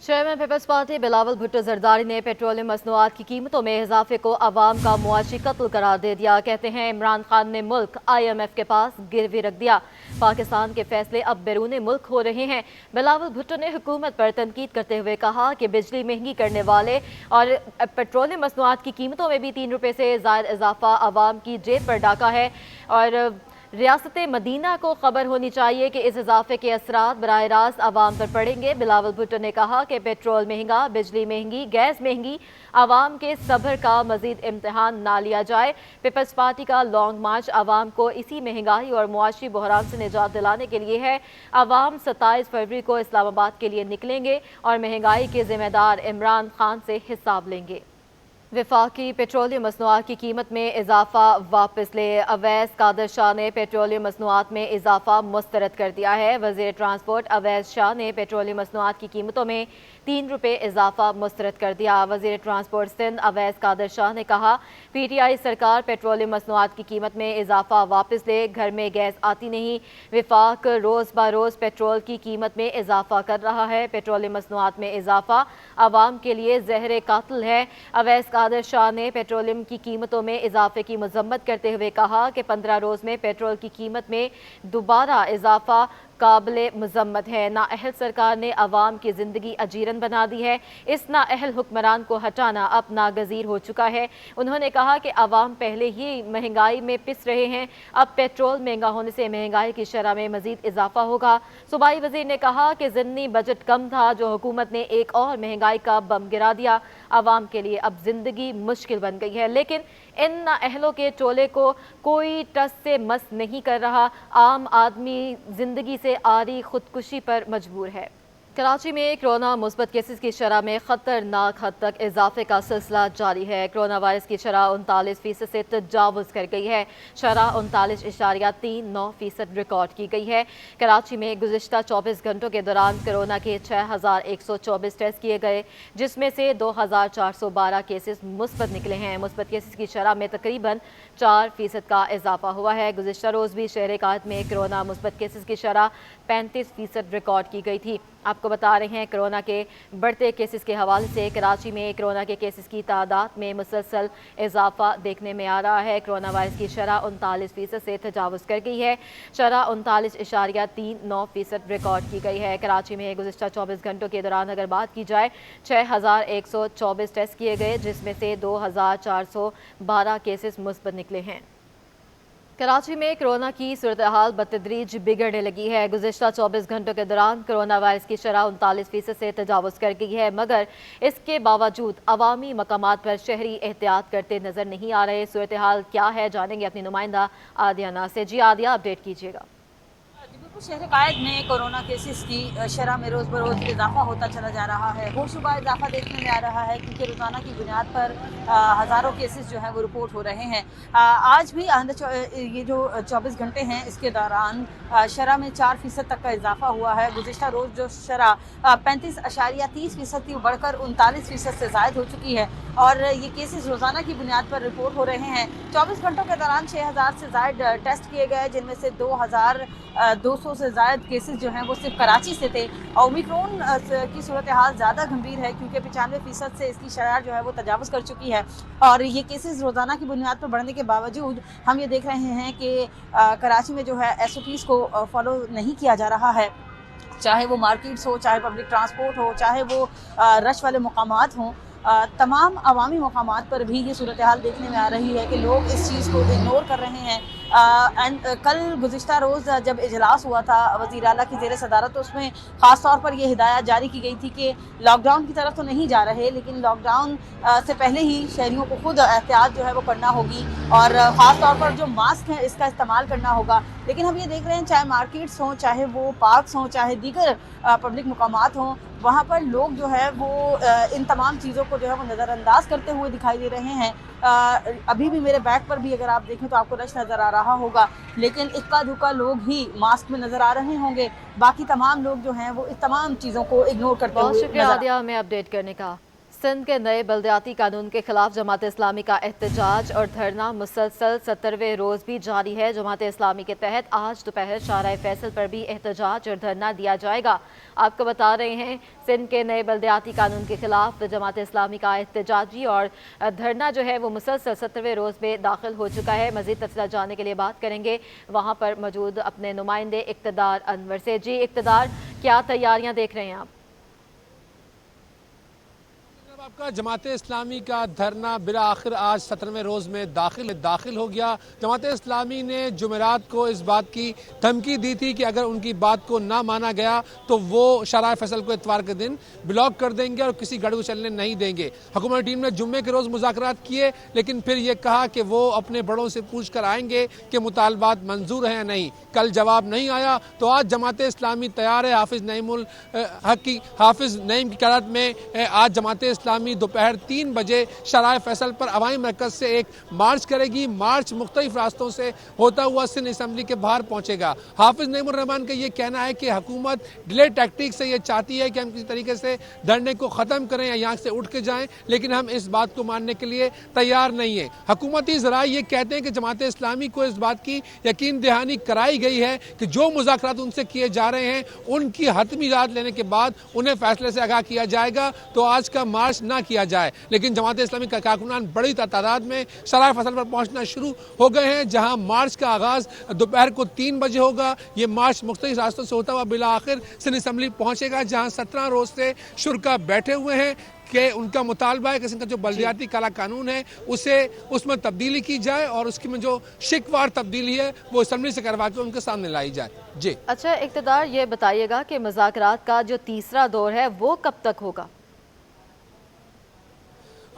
Chairman Peoples Party Bilawal Bhutto Zardari ने petroleum मसनूआत की कीमतों में इजाफे को अवाम का मुआशी कत्ल करार दे दिया। कहते हैं इमरान खान ने मुल्क IMF के पास गिरवी रख दिया। पाकिस्तान के फैसले अब बैरून मुल्क हो रहे हैं। बिलावल भुट्टो ने हुकूमत पर तनकीद करते हुए कहा कि बिजली महंगी करने वाले और पेट्रोलियम मसनूआत की कीमतों में भी 3 रुपये से ज़ायद इजाफा अवाम की जेब पर डाका है और रियासत मदीना को खबर होनी चाहिए कि इस इजाफे के असरात बराह रास्त आवाम पर पड़ेंगे। बिलावल भुट्टो ने कहा कि पेट्रोल महंगा, बिजली महंगी, गैस महंगी, आवाम के सब्र का मजीद इम्तहान ना लिया जाए। पीपल्स पार्टी का लॉन्ग मार्च आवाम को इसी महंगाई और मुआशी बहरान से निजात दिलाने के लिए है। आवाम 27 फरवरी को इस्लामाबाद के लिए निकलेंगे और महंगाई के जिम्मेदार इमरान खान से हिसाब लेंगे। वफाकी पेट्रोलियम मसनूआत की कीमत में इजाफा वापस ले। अवैस कादर शाह ने पेट्रोलियम मसनूआत में इजाफा मुस्तरद कर दिया है। वज़ीर ट्रांसपोर्ट अवैस शाह ने पेट्रोलियम मसनूआत की कीमतों में 3 रुपये इजाफा मुस्तरद कर दिया। वज़ीर ट्रांसपोर्ट सिंध अवैस कादर शाह ने कहा, PTI सरकार पेट्रोलियम मसनूआत की कीमत में इजाफा वापस ले। घर में गैस आती नहीं। वफाक रोज़ ब रोज़ पेट्रोल की कीमत में इजाफा कर रहा है। पेट्रोलियम मसनूआत में इजाफा आवाम के लिए ज़हर कातिल है। अवैस कादर शाह ने पेट्रोलियम की कीमतों में इजाफे की मजम्मत करते हुए कहा कि 15 रोज़ में पेट्रोल की कीमत में दोबारा इजाफा काबिल मजम्मत है। नाअहल सरकार ने अवाम की ज़िंदगी अजीरन बना दी है। इस नाअहल हुक्मरान को हटाना अब नागज़ीर हो चुका है। उन्होंने कहा कि अवाम पहले ही महंगाई में पिस रहे हैं, अब पेट्रोल महंगा होने से महंगाई की शरह में मजीद इजाफा होगा। सूबाई वज़ीर ने कहा कि ज़िमनी बजट कम था जो हुकूमत ने एक और महंगाई का बम गिरा दिया। अवाम के लिए अब ज़िंदगी मुश्किल बन गई है, लेकिन इन नाअहलों के टोले को कोई टस से मस नहीं कर रहा। आम आदमी ज़िंदगी से आरी खुदकुशी पर मजबूर है। कराची में कोरोना मुस्बत केसेस की शरह में खतरनाक हद तक इजाफे का सिलसिला जारी है। कोरोना वायरस की शरह 39% से तजावुज़ कर गई है। शरह 39.39% रिकॉर्ड की गई है। कराची में गुज़िश्ता 24 घंटों के दौरान कोरोना के 6124 टेस्ट किए गए, जिसमें से 2412 केसेस मुस्बत निकले हैं। मुस्बत केसेस की शरह में तकरीबन 4% का इजाफा हुआ है। गुज़िश्ता रोज़ भी शहर कायद में कोरोना मुस्बत केसेस की शरह 35% रिकॉर्ड की गई थी। आपको बता रहे हैं कोरोना के बढ़ते केसेस के हवाले से कराची में कोरोना के केसेस की तादाद में मुसलसल इजाफा देखने में आ रहा है। कोरोना वायरस की शरह 39% से तजावुज़ कर गई है। शरह 39.39% रिकॉर्ड की गई है। कराची में गुज़िश्ता 24 घंटों के दौरान अगर बात की जाए 6124 टेस्ट किए गए, जिसमें से 2412 केसेस मुस्बत निकले हैं। कराची में कोरोना की सूरत हाल बतदरीज बिगड़ने लगी है। गुज़िश्ता 24 घंटों के दौरान कोरोना वायरस की शरह 39% से तजावुज़ कर गई है, मगर इसके बावजूद अवामी मकामात पर शहरी एहतियात करते नजर नहीं आ रहे। सूरत हाल क्या है, जानेंगे अपनी नुमाइंदा आदिया नाज से। जी आदिया, अपडेट कीजिएगा। शहर कायद में कोरोना केसेस की शरह में रोज़ बरोज़ इजाफा होता चला जा रहा है। होशरुबा इजाफा देखने में आ रहा है, क्योंकि रोज़ाना की बुनियाद पर हज़ारों केसेस जो हैं वो रिपोर्ट हो रहे हैं। आज भी ये जो 24 घंटे हैं इसके दौरान शरह में 4% तक का इजाफा हुआ है। गुज़िश्ता रोज़ जो शरह 35.30% थी, बढ़कर 39% से ज़ायद हो चुकी है और ये केसेस रोज़ाना की बुनियाद पर रिपोर्ट हो रहे हैं। 24 घंटों के दौरान 6000 से ज़ायद टेस्ट किए गए, जिनमें से 2200 से ज़ायद केसेस जो हैं वो सिर्फ कराची से थे। और ओमिक्रॉन की सूरत हाल ज़्यादा गंभीर है, क्योंकि 95% से इसकी शरह जो है वो तजावुज़ कर चुकी है और ये केसेस रोज़ाना की बुनियाद पर बढ़ने के बावजूद हम ये देख रहे हैं कि कराची में जो है SOPs को फॉलो नहीं किया जा रहा है। चाहे वो मार्केट्स हो, चाहे पब्लिक ट्रांसपोर्ट हो, चाहे वो रश वाले मकामात हों, तमाम अवामी मकामात पर भी ये सूरत हाल देखने में आ रही है कि लोग इस चीज़ को इग्नोर कर रहे हैं। कल गुज़िश्ता रोज़ जब इजलास हुआ था वज़ीर आला की ज़ेर सदारत, तो उसमें ख़ास तौर पर यह हिदायत जारी की गई थी कि लॉकडाउन की तरफ तो नहीं जा रहे, लेकिन लॉकडाउन से पहले ही शहरियों को खुद एहतियात जो है वो करना होगी और ख़ास तौर पर जो मास्क हैं इसका इस्तेमाल करना होगा। लेकिन हम ये देख रहे हैं, चाहे मार्केट्स हों, चाहे वो पार्क्स हों, चाहे दीगर पब्लिक मकामात हों, वहाँ पर लोग जो है वो इन तमाम चीज़ों को जो है वो नज़रअंदाज करते हुए दिखाई दे रहे हैं। अभी भी मेरे बैक पर भी अगर आप देखें तो आपको रश नज़र आ रहा होगा, लेकिन इक्का दुक्का लोग ही मास्क में नज़र आ रहे होंगे। बाकी तमाम लोग जो हैं वो इस तमाम चीज़ों को इग्नोर करते हुए। बहुत शुक्रिया आदिया हमें अपडेट करने का। सिंध के नए बल्दियाती कानून के खिलाफ जमात इस्लामी का एहतजाज और धरना मुसलसल 70वें रोज भी जारी है। जमात इस्लामी के तहत आज दोपहर शाहराह फैसल पर भी एहतजाज और धरना दिया जाएगा। आपको बता रहे हैं, सिंध के नए बल्दियाती कानून के खिलाफ जमात इस्लामी का एहतजाजी और धरना जो है वो मुसलसल 70वें रोज में दाखिल हो चुका है। मजीद तफसीलात जानने के लिए बात करेंगे वहाँ पर मौजूद अपने नुमाइंदे इक़्तिदार अनवर से। जी इक़्तिदार, क्या तैयारियाँ देख रहे हैं आप? आपका जमात इस्लामी का धरना बिला आखिर आज 17वें रोज़ में दाखिल हो गया। जमात इस्लामी ने जुमेरात को इस बात की धमकी दी थी कि अगर उनकी बात को ना माना गया तो वो शाहराह फैसल को इतवार के दिन ब्लॉक कर देंगे और किसी गाड़ी को चलने नहीं देंगे। हुकूमती टीम ने जुम्मे के रोज़ मुज़ाकरात किए, लेकिन फिर ये कहा कि वो अपने बड़ों से पूछ कर आएंगे कि मुतालबात मंजूर हैं या नहीं। कल जवाब नहीं आया तो आज जमात इस्लामी तैयार है। हाफिज़ नईम की क़यादत में आज जमात इस्लामी दोपहर 3 बजे शाहराह फैसल पर अवामी मरकज से एक मार्च करेगी। मार्च मुख्तलिफ रास्तों से होता हुआ सिंध असेंबली के बाहर पहुंचेगा। हाफिज नईमुर रहमान का ये कहना है कि हुकूमत डिले टैक्टिक से ये चाहती है कि हम किसी तरीके से धरने को ख़त्म करें या यहाँ से उठ के जाएं, लेकिन हम इस बात को मानने के लिए तैयार नहीं है। हुकूमती ज़राए ये कहते हैं कि जमात इस्लामी को इस बात की यकीन दहानी कराई गई है कि जो मुज़ाकरात उनसे किए जा रहे हैं उनकी हतमी इजाज़त लेने के बाद उन्हें फैसले से आगाह किया जाएगा, तो आज का मार्च ना किया जाए। लेकिन जमात इस्लामी का कारकुनान बड़ी तादाद में शाहराह फैसल पर पहुंचना शुरू हो गए हैं, जहां मार्च का आगाज दोपहर को 3 बजे होगा। ये मार्च मुख्तलिफ रास्तों से होता हुआ बिला आखिर सिंध असेंबली पहुंचेगा, जहां 17 रोज से शुरा बैठे हुए हैं कि उनका मुतालबा है कि जो बल्दियाती काला कानून है उसमें तब्दीली की जाए और उसकी में जो शिकवार तब्दीली है वो असेंबली से करवा के उनके सामने लाई जाए। जी अच्छा इक़्तिदार, ये बताइएगा कि मुज़ाकरात का जो तीसरा दौर है वो कब तक होगा?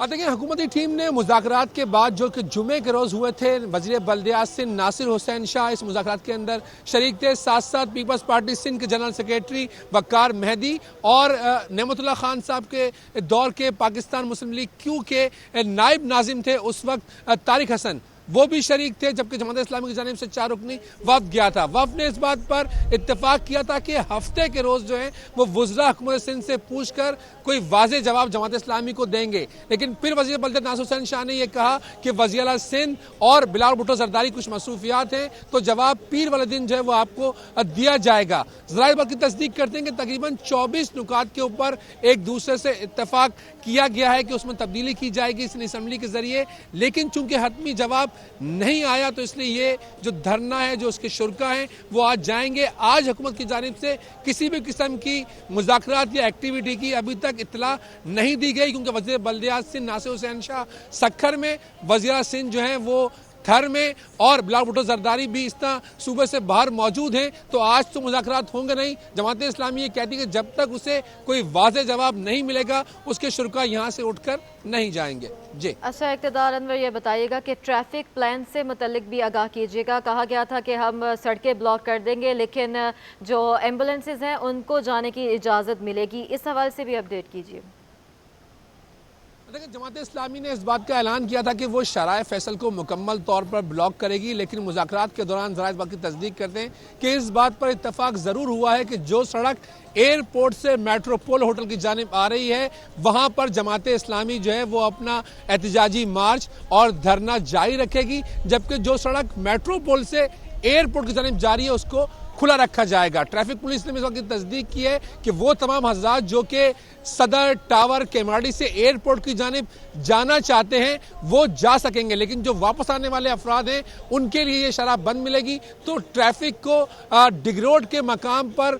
देखिए, हुकूमती टीम ने मुज़ाकरात के बाद जो कि जुमे के रोज़ हुए थे, वज़ीर बल्दियात सिंध नासिर हुसैन शाह इस मुज़ाकरात के अंदर शरीक थे। साथ साथ पीपल्स पार्टी सिंध के जनरल सेक्रेटरी वक़ार मेहदी और नेमतुल्लाह खान साहब के दौर के पाकिस्तान मुस्लिम लीग क्यू के नायब नाजिम थे उस वक्त तारिक हसन, वो भी शरीक थे। जबकि जमात इस्लामी की जानिब से 4 रुकनी वफ़द गया था। वफ़द ने इस बात पर इत्तेफाक किया था कि हफ्ते के रोज़ जो है वो वज़रा हुकूमत सिंध से पूछ कर कोई वाज़े जवाब जमात इस्लामी को देंगे। लेकिन फिर वज़ीर बल्दियात नासिर हुसैन शाह ने यह कहा कि वज़ीर आला सिंध और बिलावल भुट्टो ज़रदारी कुछ मसरूफियात हैं, तो जवाब पीर वाले दिन जो है वो आपको दिया जाएगा। ज़राए बात की तस्दीक करते हैं कि तकरीबन 24 नुकात के ऊपर एक दूसरे से इत्तेफाक किया गया है कि उसमें तब्दीली की जाएगी सिंध असेंबली के ज़रिए। लेकिन चूंकि हतमी जवाब नहीं आया तो इसलिए ये जो धरना है, जो उसके शुरा हैं, वो आज जाएंगे। आज हुकूमत की जानिब से किसी भी किस्म की मुज़ाकरात या एक्टिविटी की अभी तक इत्तला नहीं दी गई, क्योंकि वज़ीर बल्दियात सिंध नासिर हुसैन शाह सक्खर में, वज़ीर सिंध जो है वो थर में और बिलावल भुट्टो ज़रदारी भी इस तरह सूबे से बाहर मौजूद हैं। तो आज तो मुज़ाकरात होंगे नहीं। जमात इस्लामी ये कहती है कि जब तक उसे कोई वाज़े जवाब नहीं मिलेगा उसके शुरा यहाँ से उठकर नहीं जाएंगे। जी अच्छा इक़्तिदार अनवर, ये बताइएगा कि ट्रैफिक प्लान से मुतल्लिक भी आगाह कीजिएगा। कहा गया था कि हम सड़कें ब्लॉक कर देंगे लेकिन जो एम्बुलेंसेज हैं उनको जाने की इजाज़त मिलेगी, इस हवाले से भी अपडेट कीजिए। देखिए, जमात इस्लामी ने इस बात का ऐलान किया था कि वो शाहराह फैसल को मुकम्मल तौर पर ब्लॉक करेगी, लेकिन मुज़ाकरात के दौरान ज़रा इस बात की तस्दीक करते हैं कि इस बात पर इत्तफाक ज़रूर हुआ है कि जो सड़क एयरपोर्ट से मेट्रोपोल होटल की जानिब आ रही है वहाँ पर जमात इस्लामी जो है वो अपना एहतजाजी मार्च और धरना जारी रखेगी, जबकि जो सड़क मेट्रोपोल से एयरपोर्ट की जानिब जा रही है उसको खुला रखा जाएगा। ट्रैफिक पुलिस ने इस वक्त की तस्दीक की है कि वो तमाम हज़रात जो कि सदर टावर केमाड़ी से एयरपोर्ट की जानिब जाना चाहते हैं वो जा सकेंगे, लेकिन जो वापस आने वाले अफराद हैं उनके लिए ये शराब बंद मिलेगी। तो ट्रैफिक को डिग रोड के मकाम पर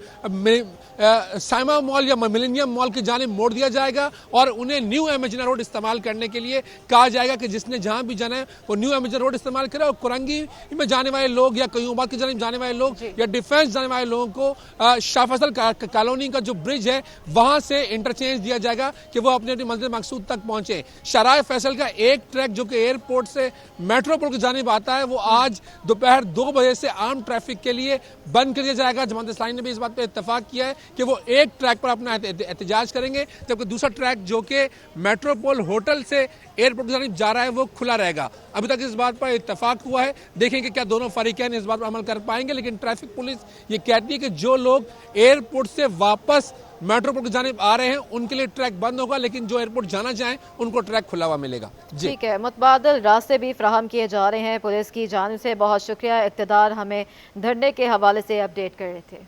साइमा मॉल या मिलेनियम मॉल की जानिब मोड़ दिया जाएगा और उन्हें न्यू एमेजना रोड इस्तेमाल करने के लिए कहा जाएगा कि जिसने जहां भी जाना है वो न्यू एमेजना रोड इस्तेमाल करे। और कुरंगी में जाने वाले लोग या कयूबाद की जानिब जाने वाले लोग या डिफेंस जाने वाले लोगों को शाह फैसल कॉलोनी का जो ब्रिज है वहां से इंटरचेंज दिया जाएगा कि वो अपनी अपनी मंजिल मकसूद तक पहुंचे। शाहराह फैसल का एक ट्रैक जो कि एयरपोर्ट से मेट्रोपोल की जानिब आता है वो आज दोपहर 2 बजे से आम ट्रैफिक के लिए बंद कर दिया जाएगा। जमात इस्लामी ने भी इस बात पर इत्तफाक किया है कि वो एक ट्रैक पर अपना एहतजाज करेंगे, जबकि दूसरा ट्रैक जो कि मेट्रोपोल होटल से एयरपोर्ट की जानिब जा रहा है वो खुला रहेगा। अभी तक इस बात पर इत्तफाक हुआ है, देखेंगे क्या दोनों फरीकैन इस बात पर अमल कर पाएंगे। लेकिन ट्रैफिक पुलिस ये कहती है कि जो लोग एयरपोर्ट से वापस मेट्रोपोर्ट की जानिब आ रहे हैं उनके लिए ट्रैक बंद होगा, लेकिन जो एयरपोर्ट जाना चाहें उनको ट्रैक खुला हुआ मिलेगा। जी ठीक है, मुतबादल रास्ते भी फ्राहम किए जा रहे हैं पुलिस की जानिब से। बहुत शुक्रिया, इक़्तिदार हमें धरने के हवाले से अपडेट कर रहे थे।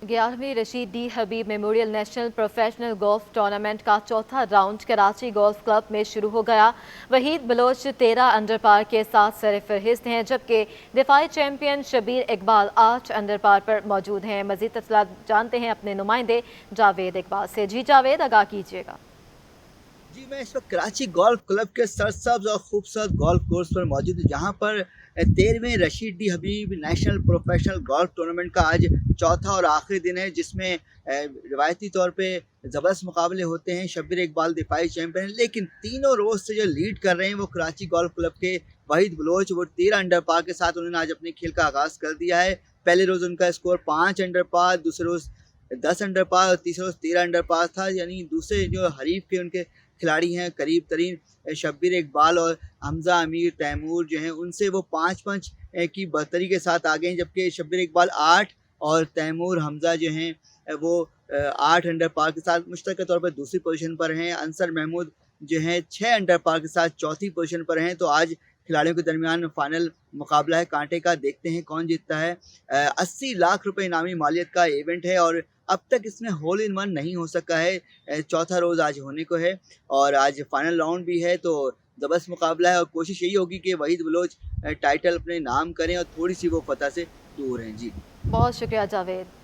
11वीं Rashid D Habib memorial national professional golf tournament का चौथा राउंड कराची गोल्फ क्लब में शुरू हो गया। वहीद बलोच 13 अंडर पार के साथ सरफहरिस्त हैं, जबकि दिफाई चैंपियन शबीर इकबाल 8 अंडर पार पर मौजूद हैं। मजीद तफसीलात जानते हैं अपने नुमाइंदे जावेद इकबाल से। जी जावेद, आगाह कीजिएगा। जी, मैं इस वक्त कराची गोल्फ क्लब के सरसब्ज और खूबसूरत गोल्फ कोर्स पर मौजूद हूँ, जहाँ पर 13वें रशीद डी हबीब नेशनल प्रोफेशनल गोल्फ टूर्नामेंट का आज चौथा और आखिरी दिन है, जिसमें रिवायती तौर पे ज़बरदस्त मुकाबले होते हैं। शब्बीर इकबाल दिफाई चैंपियन हैं, लेकिन तीनों रोज़ से जो लीड कर रहे हैं वो कराची गोल्फ क्लब के वहीद बलोच, वो 13 अंडर पार के साथ उन्होंने आज अपने खेल का आगाज़ कर दिया है। पहले रोज़ उनका स्कोर 5 अंडर पार, दूसरे रोज़ 10 अंडर पार और तीसरे रोज़ 13 अंडर पार था। यानी दूसरे जो हरीफ के उनके खिलाड़ी हैं करीब तरीन शब्बीर इकबाल और हमजा अमीर तैमूर जो हैं, उनसे वो 5-5 की बर्तरी के साथ आ गए हैं, जबकि शब्बीर इकबाल 8 और तैमूर हमजा जो हैं वो 8 अंडर पार के साथ मुश्तरका तौर पर दूसरी पोजीशन पर हैं। अंसर महमूद जो हैं 6 अंडर पार के साथ चौथी पोजीशन पर हैं। तो आज खिलाड़ियों के दरमियान फाइनल मुकाबला है कांटे का, देखते हैं कौन जीतता है। 80 लाख रुपए इनामी मालियत का इवेंट है और अब तक इसमें होल इन वन नहीं हो सका है। चौथा रोज़ आज होने को है और आज फाइनल राउंड भी है, तो ज़बरदस्त मुकाबला है और कोशिश यही होगी कि वहीद बलोच टाइटल अपने नाम करें और थोड़ी सी वो फतह से दूर हैं। जी, बहुत शुक्रिया जावेद।